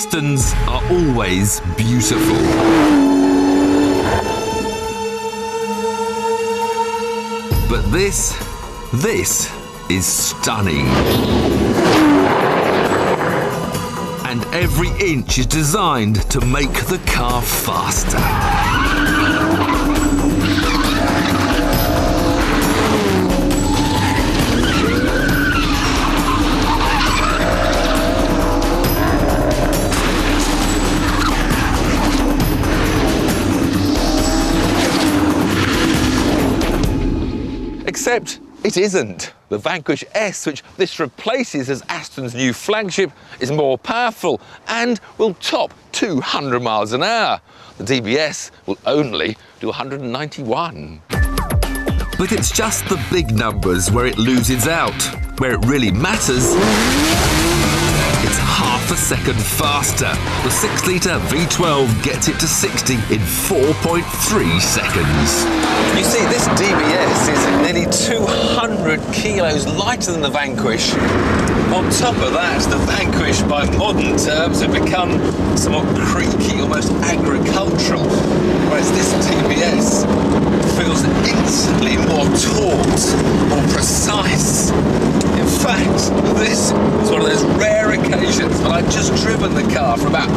Astons are always beautiful. But this is stunning. And every inch is designed to make the car faster. Except it isn't. The Vanquish S, which this replaces as Aston's new flagship, is more powerful and will top 200 miles an hour. The DBS will only do 191. But it's just the big numbers where it loses out. Where it really matters, it's half a second faster. The 6-litre V12 gets it to 60 in 4.3 seconds. You see, this DBS is nearly 200 kilos lighter than the Vanquish. On top of that, the Vanquish, by modern terms, have become somewhat creaky, almost agricultural, whereas this DBS feels instantly more taut, more precise. In fact, this is one of those rare occasions when I'd just driven the car for about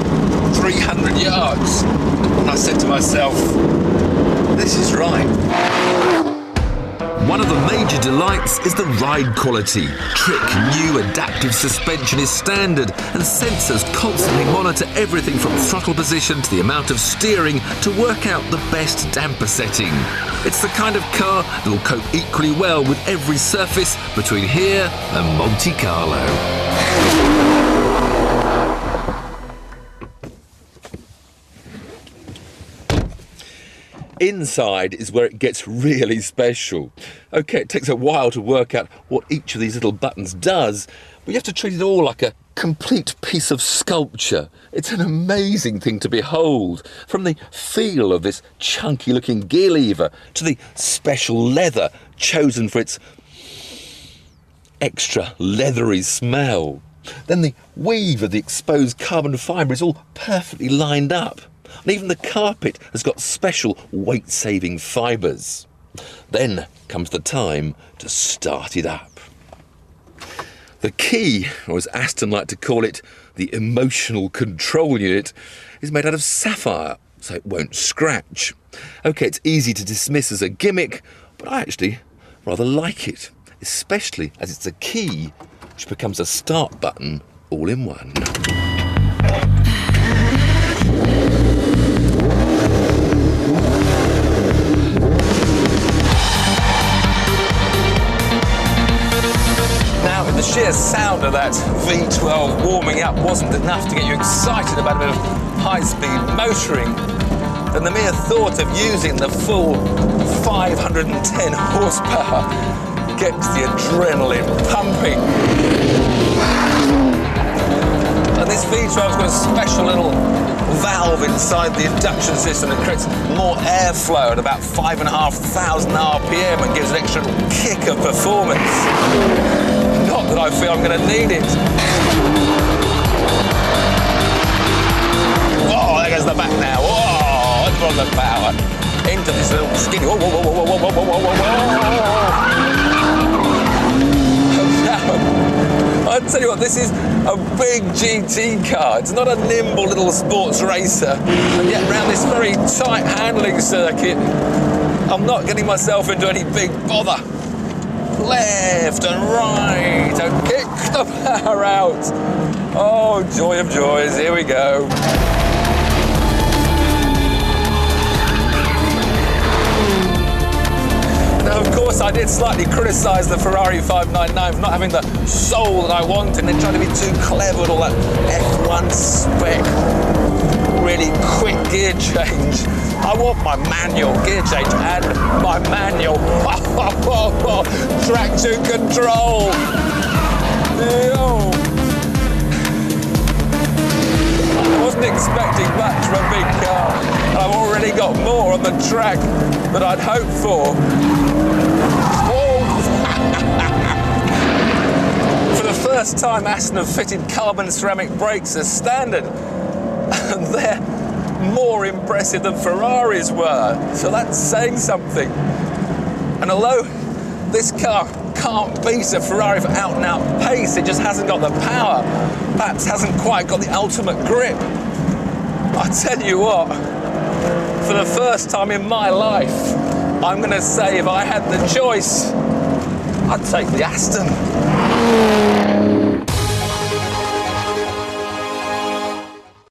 300 yards, and I said to myself, this is right. One of the major delights is the ride quality. Trick new adaptive suspension is standard, and sensors constantly monitor everything from throttle position to the amount of steering to work out the best damper setting. It's the kind of car that will cope equally well with every surface between here and Monte Carlo. Inside is where it gets really special. OK, it takes a while to work out what each of these little buttons does, but you have to treat it all like a complete piece of sculpture. It's an amazing thing to behold, from the feel of this chunky-looking gear lever to the special leather chosen for its extra leathery smell. Then the weave of the exposed carbon fibre is all perfectly lined up. And even the carpet has got special weight-saving fibres. Then comes the time to start it up. The key, or as Aston like to call it, the emotional control unit, is made out of sapphire, so it won't scratch. OK, it's easy to dismiss as a gimmick, but I actually rather like it, especially as it's a key which becomes a start button all in one. The sheer sound of that V12 warming up wasn't enough to get you excited about a bit of high-speed motoring, then the mere thought of using the full 510 horsepower gets the adrenaline pumping. And this V12's got a special little valve inside the induction system that creates more airflow at about 5,500 RPM and gives an extra kick of performance. Not that I feel I'm going to need it. Oh, there goes the back now. Oh, it's on the power. Into this little skinny. Whoa, whoa, whoa, whoa, whoa, whoa, whoa, whoa. I'll tell you what, this is a big GT car. It's not a nimble little sports racer. And yet, around this very tight handling circuit, I'm not getting myself into any big bother. Left and right, and kick the power out. Oh, joy of joys, here we go. Now, of course, I did slightly criticise the Ferrari 599 for not having the soul that I wanted, and they tried to be too clever with all that F1 spec, really quick gear change. I want my manual gear change and my manual traction control. I wasn't expecting much from a big car, and I've already got more on the track than I'd hoped for. For the first time, Aston have fitted carbon ceramic brakes as standard. and they're more impressive than Ferraris were. So that's saying something. And although this car can't beat a Ferrari for out-and-out pace, it just hasn't got the power, perhaps hasn't quite got the ultimate grip. I tell you what, for the first time in my life, I'm going to say if I had the choice, I'd take the Aston.